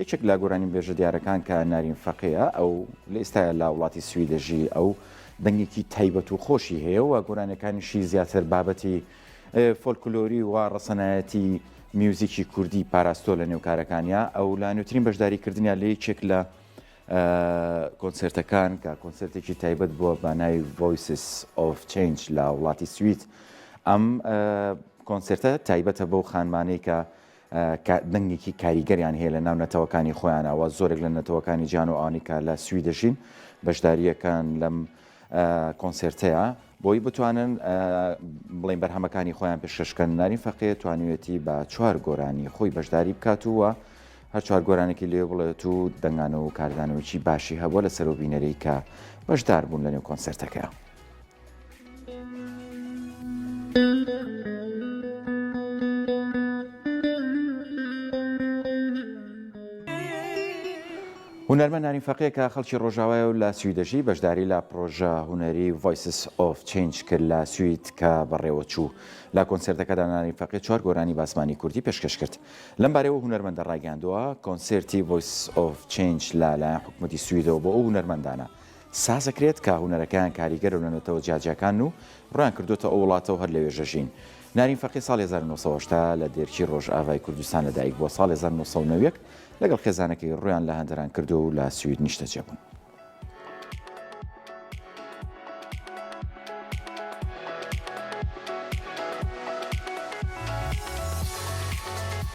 یەکێک لە گۆرانی بێژە دیارەکان کە نارین فەقەیە ئەو لە ئێستاە لە وڵاتی سویدەژی ئەو دەنگێکی تایبەت و خۆشی هەیە و گۆرانەکانیشی زیاتر بابەتی فۆلکلۆری و ڕەسەنایەتی میوزیکی کوردی پاراستۆ لە نێوکارەکانیا ئەو لا نوێترین بەشداریکردنیان لە یەکێک لە کۆنسرتەکان کە کۆنسرتێکی تایبەت بووە بە ناوی Voices of Change لە وڵاتی سوید. ئەم کۆنسرتە تایبەتە بەو خانمانەی کە دەنگێکی کاریگەریان هەیە لە ناو نەتەوەکانی خۆیانەوە زۆرێک لە نەتەوەکانی جیان و ئاونیکا لە سویدەژین بەشداریەکان لەم کۆنسرتەیە بۆی بتوانن بڵین بەرهەمەکانی خۆیان پێشکەشکەن. نارین فەقێ توانوێتی بە 4 گۆرانی خۆی بەشداری بکاتووە هەر 4 گۆرانێکی لێ بڵێت و دەنگانە و کاردانەوەکی باشی هەبووە لە سەرۆبینەرەی کە بەشدار بوون لە نێو کۆنسرتەکە. هونەرمەند نارین فەقێ کە خەڵکی ڕۆژاوایە و لە سویدەژی بەشداری لە پرۆژە هونەری Voices of Change کرد لە سوید کە بەڕێوە چوو. لە کۆنسرتەکەدا نارین فەقێ 4 گۆرانی باسمانی کوردی پێشکەش کرد. لەم بارەوە هونەرمەندە ڕاگەاندووە کۆنسرتی Voices of Change لەلایەن حکوومەتی سویدەوە بۆ ئەو هونەرمەندانە سازەکرێت کە هونەرەکان کاریگەر و لەنەوەتەوە جیاجیەکان و ڕوان کردوتە ئەو وڵاتەوە هەر لەوێژەژین. نارین فەقێ ساڵی 1970 لە دێرکی ڕۆژئاوای کوردستان لەدایک بۆ ساڵی 1990 لەگەڵ خێزانەکەی ڕویان لە هەندەران کردو و لە سوید نیشتەجێ بوون.